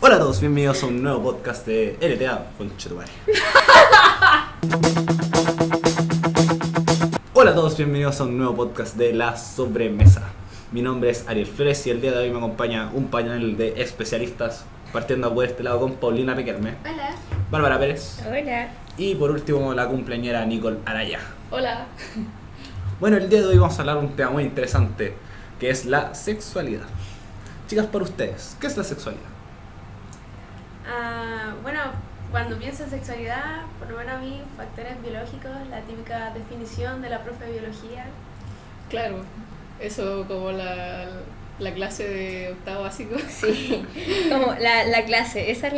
Hola a todos, bienvenidos a un nuevo podcast de LTA con Chetumare. Hola a todos, bienvenidos a un nuevo podcast de La Sobremesa. Mi nombre es Ariel Flores y el día de hoy me acompaña un panel de especialistas, partiendo por este lado con Paulina Riquelme. Hola. Bárbara Pérez. Hola. Y por último la cumpleañera Nicole Araya. Hola. Bueno, el día de hoy vamos a hablar de un tema muy interesante, que es la sexualidad. Chicas, para ustedes, ¿qué es la sexualidad? Bueno, cuando pienso en sexualidad, por lo menos a mí, factores biológicos, la típica definición de la profe de biología. Claro, eso como la clase de octavo básico. Sí, como la clase, esa es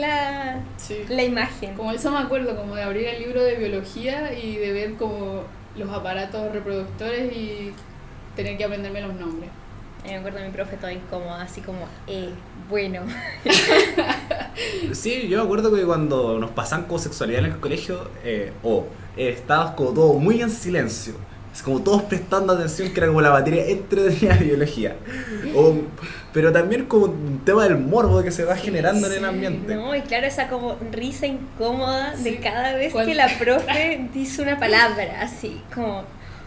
Sí. la imagen. Como eso me acuerdo, como de abrir el libro de biología y de ver como los aparatos reproductores y tener que aprenderme los nombres. Me acuerdo de mi profe todo incómoda, así como, bueno. Sí, yo me acuerdo que cuando nos pasaban como sexualidad en el colegio, estábamos como todos muy en silencio. Es como todos prestando atención, que era como la materia entretenida de biología. Pero también como un tema del morbo que se va generando en el ambiente. No, y claro, esa como risa incómoda de Sí. cada vez que la profe dice una palabra, así como,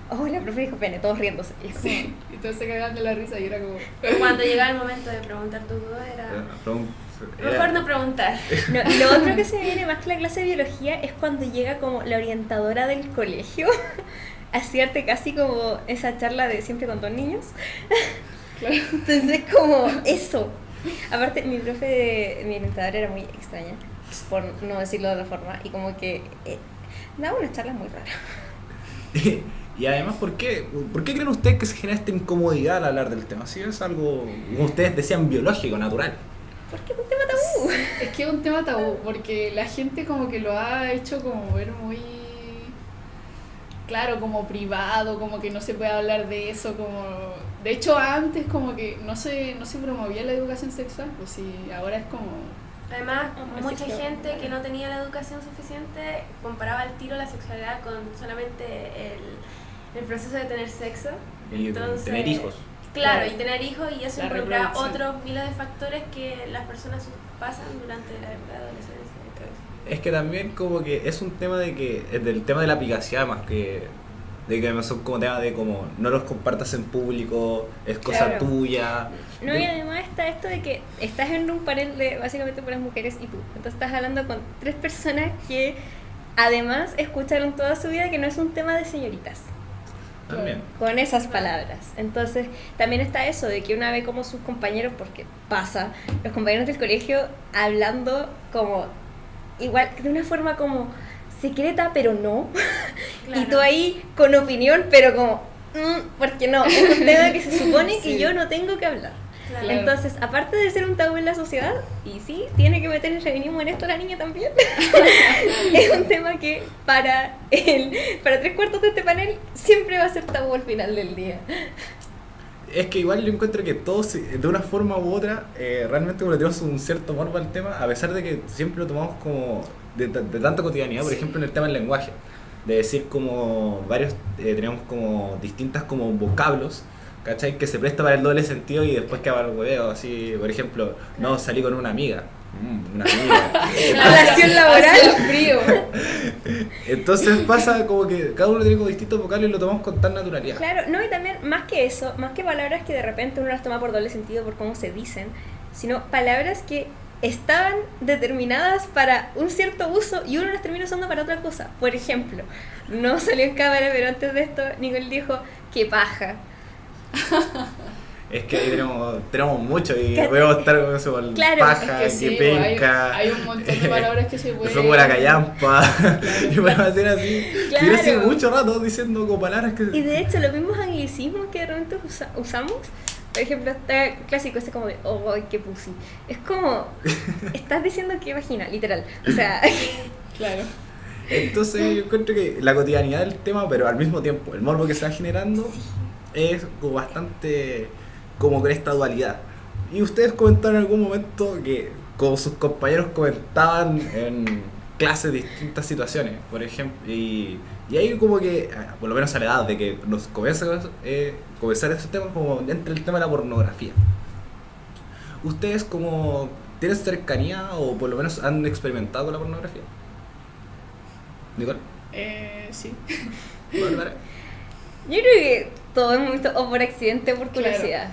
oh, la profe dijo pene, todos riéndose. Y es como, Sí, y todos se cagaban de la risa y era como... Cuando llegaba el momento de preguntar tu duda era... Mejor no preguntar. no, y lo otro que se me viene más que la clase de biología es cuando llega como la orientadora del colegio a hacerte casi como esa charla de siempre con dos niños. Claro. Entonces como eso. Aparte mi orientadora era muy extraña, por no decirlo de otra forma, y como que daba unas charlas muy raras. Y además, ¿por qué creen ustedes que se genera esta incomodidad al hablar del tema? Si es algo, como ustedes decían, biológico, natural. Porque es un tema tabú. Es que es un tema tabú, porque la gente como que lo ha hecho como ver muy... Claro, como privado, como que no se puede hablar de eso, como... De hecho, antes como que no se promovía la educación sexual, pues sí, ahora es como... Además, Así mucha que- gente que no tenía la educación suficiente comparaba al tiro la sexualidad con solamente el proceso de tener sexo. Y Entonces, tener hijos. Claro, Claro. y tener hijos, y eso La involucra reproducción. otros miles de factores que las personas pasan durante la época de adolescencia y todo eso. Es que también como que es un tema de que, es del tema de la privacidad más que de que no son como temas de como no los compartas en público, es cosa Claro. tuya. No, y además está esto de que estás en un panel de básicamente puras mujeres y tú. Entonces estás hablando con tres personas que además escucharon toda su vida que no es un tema de señoritas. También. Con esas palabras. Entonces, también está eso de que una ve como sus compañeros, porque pasa, los compañeros del colegio hablando como, igual, de una forma como secreta, pero no. Claro. Y tú ahí con opinión, pero como, porque no, es un tema que se supone que Sí. yo no tengo que hablar. Claro. Entonces, aparte de ser un tabú en la sociedad, y sí, tiene que meter el feminismo en esto la niña también, es un tema que para 3/4 de este panel siempre va a ser tabú al final del día. Es que igual yo encuentro que todos, de una forma u otra, realmente como le tenemos un cierto morbo al tema, a pesar de que siempre lo tomamos como de tanta cotidianidad, por ejemplo en el tema del lenguaje, de decir como varios, tenemos como distintas como vocablos, ¿cachai? Que se presta para el doble sentido y después queda para el hueveo, así, por ejemplo, no, salí con una amiga. Una amiga. Relación laboral. Hacía frío. Entonces pasa como que cada uno tiene como distintos vocablos y lo tomamos con tal naturalidad. Claro, no, y también más que eso, más que palabras que de repente uno las toma por doble sentido por cómo se dicen, sino palabras que estaban determinadas para un cierto uso y uno las termina usando para otra cosa. Por ejemplo, no salió en cámara, pero antes de esto Nicole dijo que paja. Es que ahí tenemos mucho y podemos estar con eso con Claro, paja, Es que que sí, penca. hay un montón de palabras que se pueden... Fue como la callampa. Y podemos hacer así. Claro. Yo hace mucho rato diciendo como palabras que. Y de hecho, los mismos anglicismos que de repente usamos, por ejemplo, está clásico ese como de, oh, ay, qué pussy. Es como, estás diciendo que vagina, literal. O sea, Claro. Entonces yo encuentro que la cotidianidad del tema, pero al mismo tiempo, el morbo que se va generando es como bastante como con esta dualidad. Y ustedes comentaron en algún momento que como sus compañeros comentaban en clases distintas situaciones, por ejemplo, y ahí como que, por lo menos a la edad de que nos comienza comenzar esos temas, como entre el tema de la pornografía. Ustedes como ¿tienen cercanía o por lo menos han experimentado con la pornografía? ¿Nicole? Sí. ¿Bárbara? Yo creo que todos hemos visto o por accidente o por Claro. curiosidad.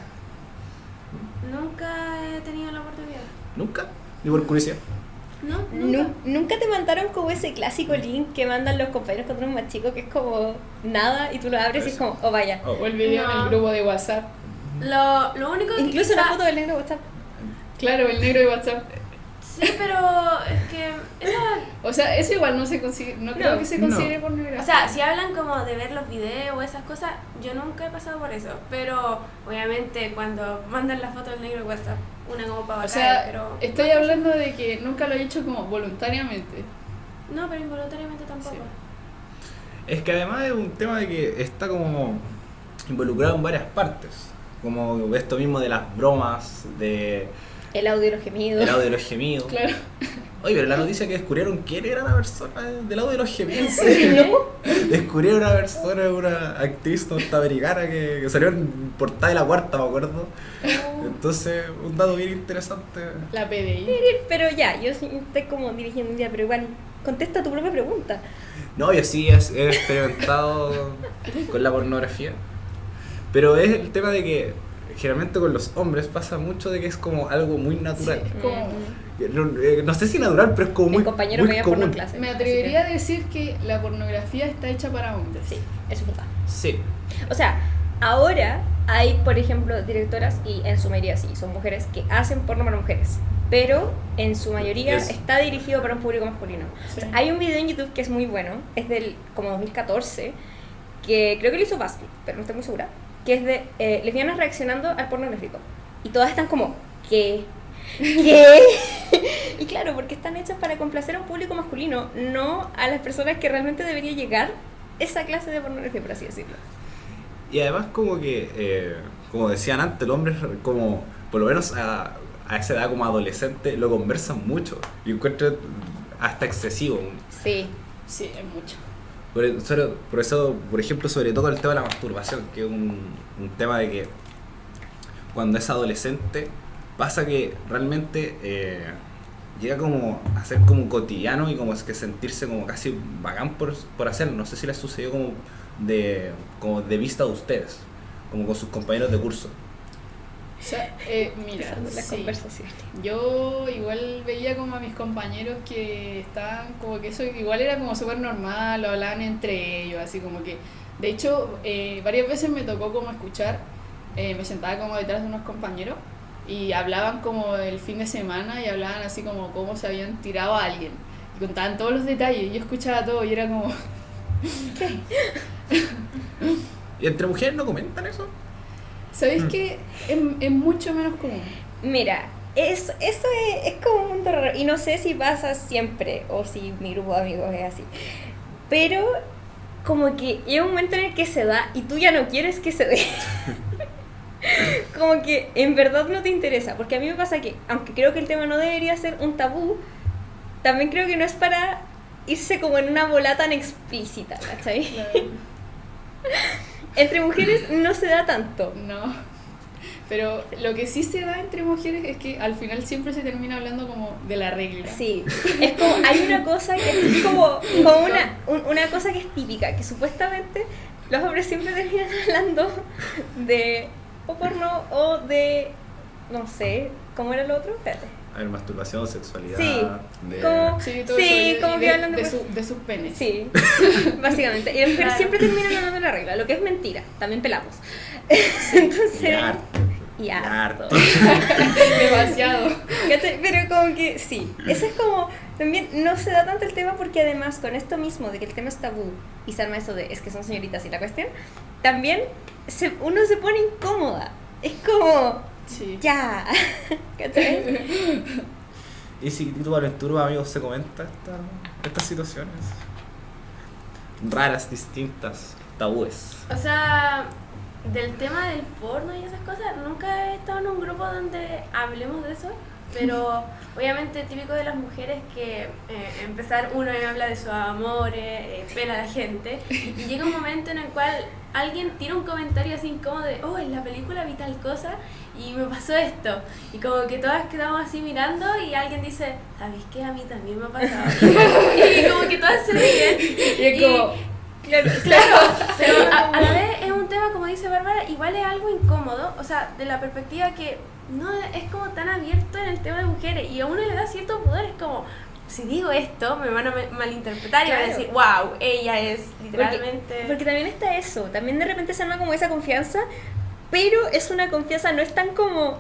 Nunca he tenido la oportunidad. ¿Nunca? ¿Ni por curiosidad? No, nunca. ¿Nunca te mandaron como ese clásico link que mandan los compañeros cuando uno es más chico que es como nada y tú lo abres y es como, oh vaya? Oh. O el video en No. el grupo de WhatsApp. Lo único que Incluso quizá- la foto del negro de WhatsApp. Claro, el negro de WhatsApp. Sí, pero es que esa... O sea, eso igual no se consigue, no creo que se no. considere pornografía. O sea, si hablan como de ver los videos o esas cosas, yo nunca he pasado por eso. Pero obviamente cuando mandan la foto del negro de WhatsApp, una como para O bacán, sea, pero... estoy hablando de que nunca lo he hecho como voluntariamente. No, pero involuntariamente tampoco. Sí. Es que además es un tema de que está como involucrado en varias partes. Como esto mismo de las bromas, de El audio y los gemidos. el audio de los gemidos. Claro. Oye, pero la noticia que descubrieron quién era la persona del audio de los gemidos. ¿No? Descubrieron una persona, una actriz norteamericana que salió en portada de La Cuarta, me acuerdo. Entonces, un dato bien interesante. La PDI. Pero ya, yo sí estoy como dirigiendo un día, pero igual, contesta tu propia pregunta. No, yo sí he experimentado con la pornografía. Pero es el tema de que generalmente con los hombres pasa mucho de que es como algo muy natural. Sí, como- No sé si natural, pero es como Mi muy, compañero muy veía porno en común. clase. Me así atrevería que- a decir que la pornografía está hecha para hombres. Sí, eso es verdad. Sí. O sea, ahora hay, por ejemplo, directoras, y en su mayoría sí, son mujeres, que hacen porno para mujeres. Pero en su mayoría Es- está dirigido para un público masculino. Sí. O sea, hay un video en YouTube que es muy bueno, es del como 2014, que creo que lo hizo BuzzFeed, pero no estoy muy segura, que es de lesbianas reaccionando al porno lésbico. Y todas están como, ¿qué? ¿Qué? Y claro, porque están hechas para complacer a un público masculino, no a las personas que realmente debería llegar esa clase de pornografía, por así decirlo. Y además como que, como decían antes, el hombre como, por lo menos a esa edad como adolescente, lo conversan mucho. Y encuentro hasta excesivo. Sí. Sí, es mucho. Por eso, por ejemplo, sobre todo el tema de la masturbación, que es un tema de que cuando es adolescente pasa que realmente llega como a ser como cotidiano y como es que sentirse como casi bacán por hacerlo. No sé si les sucedió como de vista de ustedes, como con sus compañeros de curso. O sea, mira, Empezando la sí. conversación. Yo igual veía como a mis compañeros que estaban como que eso igual era como súper normal, lo hablaban entre ellos, así como que, de hecho, varias veces me tocó como escuchar, me sentaba como detrás de unos compañeros y hablaban como el fin de semana y hablaban así como cómo se habían tirado a alguien y contaban todos los detalles y yo escuchaba todo y era como, ¿Y entre mujeres no comentan eso? ¿sabéis qué? Es mucho menos común. Mira, eso es como un mundo raro. Y no sé si pasa siempre o si mi grupo de amigos es así. Pero como que llega un momento en el que se da y tú ya no quieres que se dé. Como que en verdad no te interesa. Porque a mí me pasa que, aunque creo que el tema no debería ser un tabú, también creo que no es para irse como en una bola tan explícita, ¿cachai? Entre mujeres no se da tanto. No, pero lo que sí se da entre mujeres es que al final siempre se termina hablando como de la regla. Sí, es como, hay una cosa que es como una cosa que es típica, que supuestamente los hombres siempre terminan hablando de o porno o de, no sé, ¿cómo era el otro? Espérate. A ver, masturbación, sexualidad. Sí, de- como, Sí, todo sí, eso, como y que hablan de... de sus penes. Sí, básicamente. Y las mujeres Claro. siempre terminan hablando de la regla, lo que es mentira, también pelamos. Entonces... Y harto. Y harto. Demasiado. ¿Cachai? Pero como que sí, eso es como, también no se da tanto el tema porque además con esto mismo de que el tema es tabú y se arma eso de es que son señoritas y la cuestión, también uno se pone incómoda, es como, Sí. ya, ¿cachai? Y si tu aventura, amigos, se comenta estas situaciones raras, distintas, tabúes. O sea, del tema del porno y esas cosas, nunca he estado en un grupo donde hablemos de eso. pero obviamente típico de las mujeres que empezar uno habla de sus amores, pela a la gente, y llega un momento en el cual alguien tira un comentario así incómodo de, oh, en la película vi tal cosa y me pasó esto, y como que todas quedamos así mirando y alguien dice, ¿sabes qué? A mí también me ha pasado, y como que todas se ríen, Y es como, claro, pero a la vez es un tema, como dice Bárbara, igual es algo incómodo, o sea, de la perspectiva que no es como tan abierto en el tema de mujeres y a uno le da cierto poder, es como, si digo esto me van a malinterpretar y van a Claro. decir, wow, ella es literalmente... Porque también está eso, también de repente se arma como esa confianza, pero es una confianza, no es tan como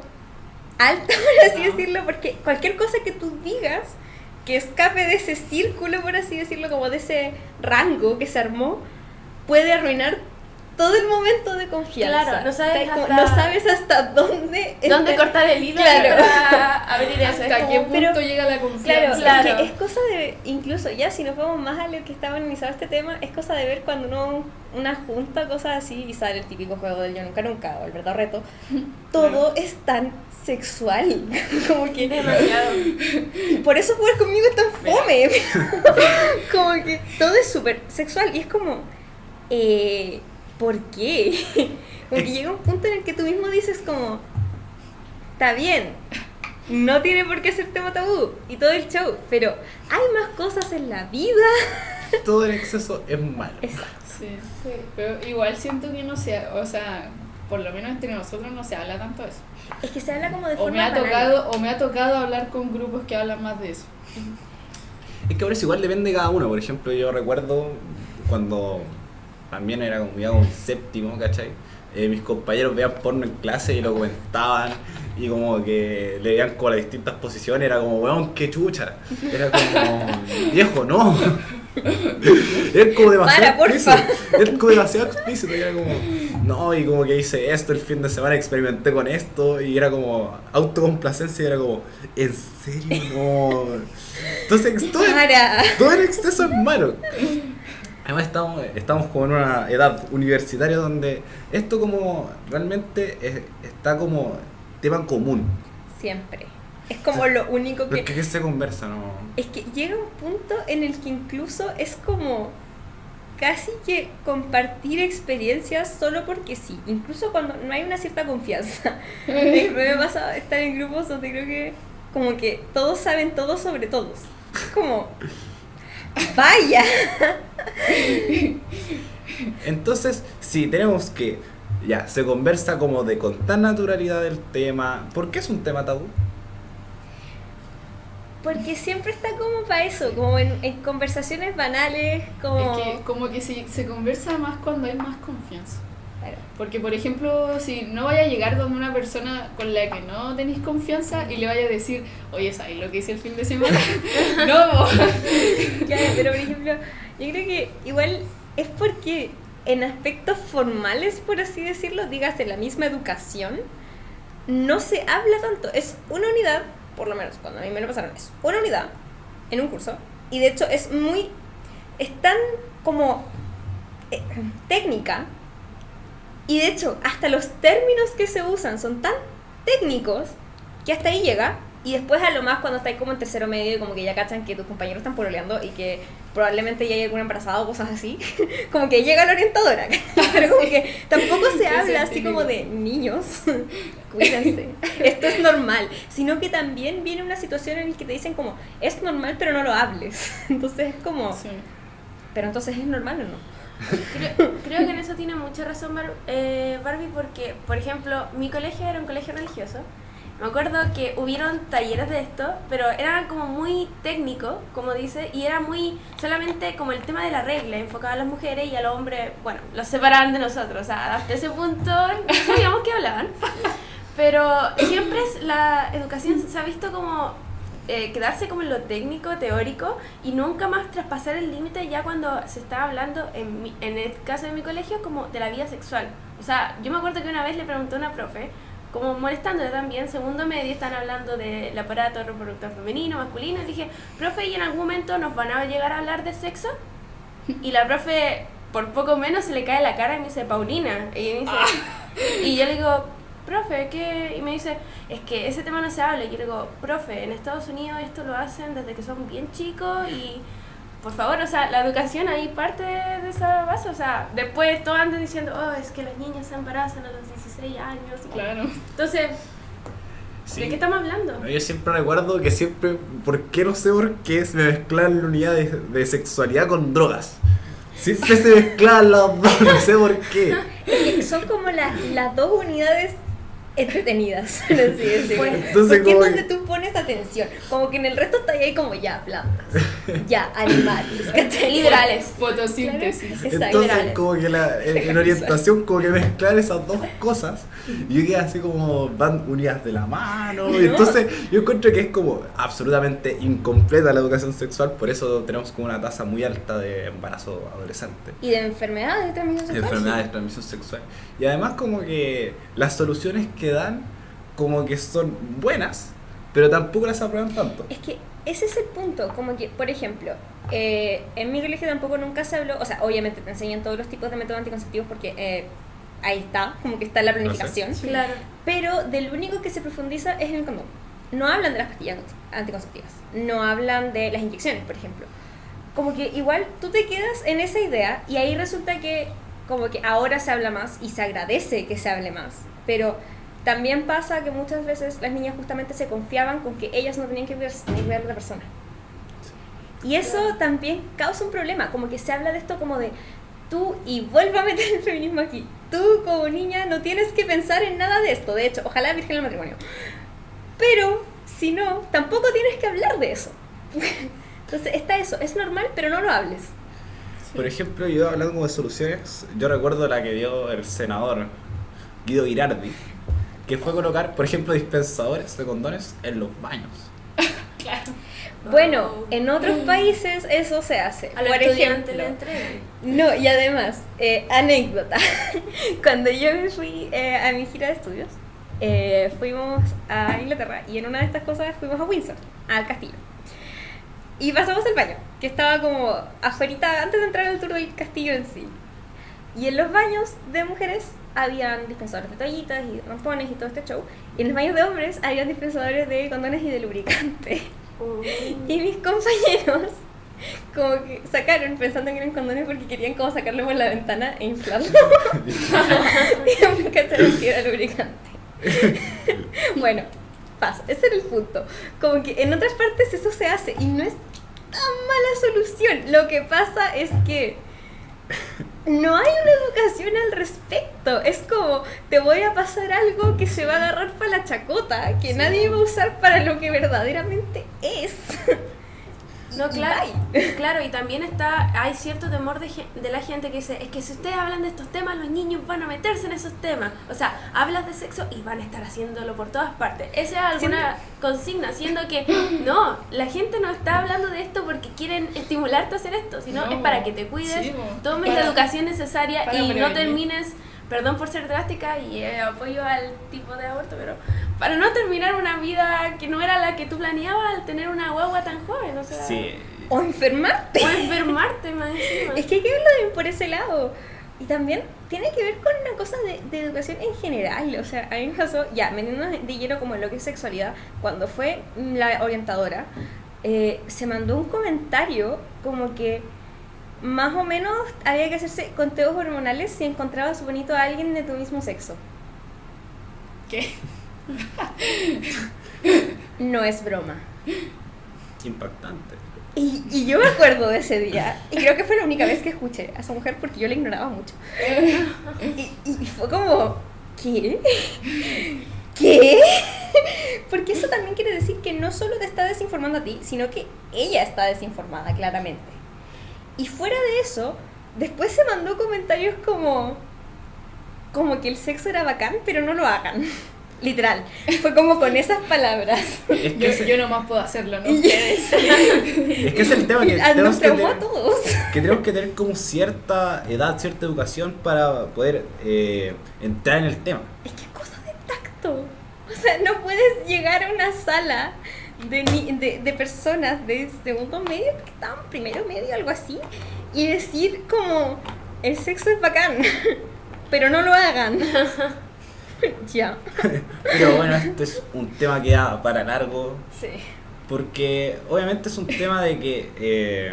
alta, por así No. decirlo, porque cualquier cosa que tú digas que escape de ese círculo, por así decirlo, como de ese rango que se armó, puede arruinar todo el momento de confianza. Claro, no sabes Está como- hasta- no sabes hasta dónde... ¿Dónde cortar el hilo Claro. para abrir eso? Es ¿hasta qué como- punto pero- llega la Claro, confianza? Claro. es que es cosa de, incluso ya si nos vamos más a lo que está organizado este tema, es cosa de ver cuando uno, una junta, cosas así, y sale el típico juego del yo nunca nunca, o el verdad reto, todo es tan sexual, como que demasiado. por eso jugar conmigo es tan fome, como que todo es súper sexual, y es como, ¿por qué? Como que llega un punto en el que tú mismo dices como, está bien, no tiene por qué ser tema tabú y todo el show, pero hay más cosas en la vida. Todo el exceso es malo. Exacto. Sí. Sí. Pero igual siento que no se, o sea, por lo menos entre nosotros no se habla tanto de eso. Es que se habla como de O forma me ha banal. tocado, o me ha tocado hablar con grupos que hablan más de eso. Es que ahora es igual depende de cada uno. Por ejemplo, yo recuerdo cuando también era como ya un séptimo, ¿cachai? Mis compañeros veían porno en clase y lo comentaban y como que le veían como las distintas posiciones, era como, weón, qué chucha. Era como, viejo, no. Es como demasiado Para, porfa. explícito. Es como demasiado explícito. Y era como, no, y como que hice esto el fin de semana, experimenté con esto y era como autocomplacencia y era como, ¿en serio? No. Entonces, todo el exceso es malo. Además estamos como en una edad universitaria donde esto como realmente está como tema común. Siempre. Es como lo único Pero que... es que se conversa, ¿no? Es que llega un punto en el que incluso es como casi que compartir experiencias solo porque sí, incluso cuando no hay una cierta confianza. Me ha pasado estar en grupos donde creo que como que todos saben todo sobre todos. Es como, vaya. Entonces, si tenemos que, ya, se conversa como de con tan naturalidad del tema, ¿por qué es un tema tabú? Porque siempre está como para eso, como en conversaciones banales, como... Es que como que se conversa más cuando hay más confianza. Claro. Porque, por ejemplo, si no vaya a llegar donde una persona con la que no tenéis confianza y le vaya a decir, oye, ¿sabes lo que hice el fin de semana? No, Claro, pero por ejemplo, yo creo que igual es porque en aspectos formales, por así decirlo, dígase la misma educación, no se habla tanto. Es una unidad, por lo menos cuando a mí me lo pasaron, es una unidad en un curso, y de hecho es tan como técnica, y de hecho hasta los términos que se usan son tan técnicos que hasta ahí llega. Y después a lo más cuando estáis como en tercero medio y como que ya cachan que tus compañeros están pololeando y que probablemente ya hay alguna embarazada o cosas así, como que llega la orientadora, pero como que tampoco se habla así como de niños, cuídense, esto es normal, sino que también viene una situación en la que te dicen como, es normal pero no lo hables, entonces es como, sí. pero entonces es normal o no. Creo que en eso tiene mucha razón Barbie, porque, por ejemplo, mi colegio era un colegio religioso. Me acuerdo que hubieron talleres de esto, pero era como muy técnico, como dice, y era muy solamente como el tema de la regla, enfocado a las mujeres y a los hombres, bueno, los separaban de nosotros, o sea, hasta ese punto no sabíamos qué hablaban. Pero siempre la educación se ha visto como quedarse como en lo técnico, teórico, y nunca más traspasar el límite ya cuando se estaba hablando, en el caso de mi colegio, como de la vida sexual. O sea, yo me acuerdo que una vez le pregunté a una profe, como molestándole también, segundo medio, están hablando del aparato reproductor femenino, masculino, y dije, profe, ¿y en algún momento nos van a llegar a hablar de sexo? Y la profe, por poco menos, se le cae la cara y me dice, Paulina, y me dice, y yo le digo, profe, ¿qué? Y me dice, es que ese tema no se habla. Y yo le digo, profe, en Estados Unidos esto lo hacen desde que son bien chicos y por favor, o sea, la educación ahí parte de esa base. O sea, después todos andan diciendo, oh, es que las niñas se embarazan a los 16 años. Claro. Entonces, Sí. ¿de qué estamos hablando? No, yo siempre recuerdo que siempre, ¿por qué? No sé por qué se me mezclan la unidad de sexualidad con drogas. Siempre se mezclan las dos, no sé por qué. Son como las dos unidades entretenidas, por así decirlo. Entonces, Porque es como donde que- tú pones atención. Como que en el resto está ahí como ya plantas, ya animales, ¿cachai? Liberales. Fotosíntesis. Exacto. Entonces Liberales. como que en orientación como que mezclar esas dos cosas y yo quedé así como van unidas de la mano y No. entonces yo encuentro que es como absolutamente incompleta la educación sexual, por eso tenemos como una tasa muy alta de embarazo adolescente, Y de enfermedades de transmisión de sexual. enfermedades de transmisión sexual, y además como que las soluciones que dan como que son buenas pero tampoco las aprueban tanto. Es que ese es el punto, como que, por ejemplo, en mi colegio tampoco nunca se habló, o sea, obviamente te enseñan todos los tipos de métodos anticonceptivos porque ahí está, como que está en la planificación, Sí. Claro. pero del único que se profundiza es en el condón. No hablan de las pastillas anticonceptivas, no hablan de las inyecciones, por ejemplo. Como que igual tú te quedas en esa idea y ahí resulta que como que ahora se habla más y se agradece que se hable más, pero también pasa que muchas veces las niñas justamente se confiaban con que ellas no tenían que cuidarse, tenían que cuidar a otra persona. Y eso también causa un problema, como que se habla de esto como de tú, y vuelvo a meter el feminismo aquí, tú como niña no tienes que pensar en nada de esto, de hecho, ojalá virgen el matrimonio. Pero, si no, tampoco tienes que hablar de eso. Entonces está eso, es normal, pero no lo hables. Por ejemplo, yo hablando como de soluciones, yo recuerdo la que dio el senador Guido Girardi, que fue colocar, por ejemplo, dispensadores de condones en los baños. Claro. Bueno, Oh. en otros países eso se hace. A los Por estudiantes ejemplo, le entregan. no, y además, anécdota. Cuando yo me fui a mi gira de estudios, fuimos a Inglaterra y en una de estas cosas fuimos a Windsor, al castillo. Y pasamos el baño, que estaba como afuerita antes de entrar al tour del castillo en sí. Y en los baños de mujeres habían dispensadores de toallitas y rampones y todo este show. Y en los baños de hombres habían dispensadores de condones y de lubricante. Y mis compañeros como que sacaron pensando que eran condones porque querían como sacarlo por la ventana e inflarlo. Y nunca sabían que era lubricante. Bueno, pasa, ese era el punto. Como que en otras partes eso se hace y no es tan mala solución. Lo que pasa es que no hay una educación al respecto. Es como, te voy a pasar algo que se va a agarrar para la chacota, que nadie va a usar para lo que verdaderamente es. No, claro, Bye. claro, y también hay cierto temor de la gente que dice, es que si ustedes hablan de estos temas, los niños van a meterse en esos temas. O sea, hablas de sexo y van a estar haciéndolo por todas partes. Esa es alguna consigna, siendo que no, la gente no está hablando de esto porque quieren estimularte a hacer esto, sino No, es para que te cuides, sí, po. tomes Para- la educación necesaria para y no prevenir. termines, perdón por ser drástica y apoyo al tipo de aborto, pero para no terminar una vida que no era la que tú planeabas al tener una guagua tan joven, o sea, Sí. O enfermarte. o enfermarte más encima. Es que hay que verlo también por ese lado. Y también tiene que ver con una cosa de educación en general. O sea, a mí me pasó, ya, metiéndonos de lleno como en lo que es sexualidad, cuando fue la orientadora, se mandó un comentario como que más o menos había que hacerse conteos hormonales si encontrabas bonito a alguien de tu mismo sexo. ¿Qué? No es broma. Impactante. Y yo me acuerdo de ese día, y creo que fue la única vez que escuché a esa mujer porque yo la ignoraba mucho. Y fue como, ¿qué? ¿Qué? Porque eso también quiere decir que no solo te está desinformando a ti, sino que ella está desinformada, claramente. Y fuera de eso, después se mandó comentarios como que el sexo era bacán, pero no lo hagan. Literal. Fue como con esas palabras. Es que Yo nomás puedo hacerlo, ¿no? Y- Ustedes. es que es el tema que Nos tenemos que traumó a tener, todos. que tenemos que tener como cierta edad, cierta educación para poder entrar en el tema. Es que es cosa de tacto. O sea, no puedes llegar a una sala de personas de segundo medio, que estaban primero medio, algo así, y decir como, el sexo es bacán, pero no lo hagan. Ya. Pero bueno, este es un tema que da para largo, Sí. porque obviamente es un tema de que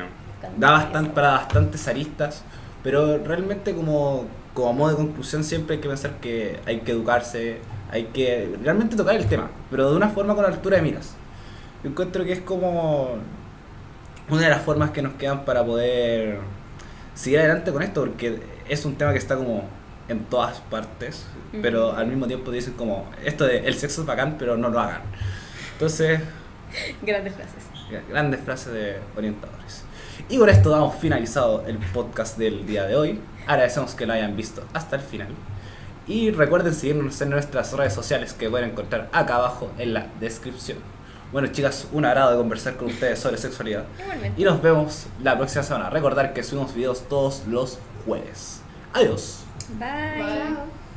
da bastante, para bastantes aristas, pero realmente como modo de conclusión siempre hay que pensar que hay que educarse, hay que realmente tocar el tema, pero de una forma con altura de miras. Yo encuentro que es como una de las formas que nos quedan para poder seguir adelante con esto, porque es un tema que está como en todas partes, pero al mismo tiempo dicen como, esto de el sexo es bacán, pero no lo hagan. Entonces, Grandes frases. grandes frases de orientadores. Y con esto damos finalizado el podcast del día de hoy. Agradecemos que lo hayan visto hasta el final. Y recuerden seguirnos en nuestras redes sociales que pueden encontrar acá abajo en la descripción. Bueno, chicas, un agrado de conversar con ustedes sobre sexualidad. Igualmente. Y nos vemos la próxima semana. Recordar que subimos videos todos los jueves. Adiós. Bye. Bye. Chao.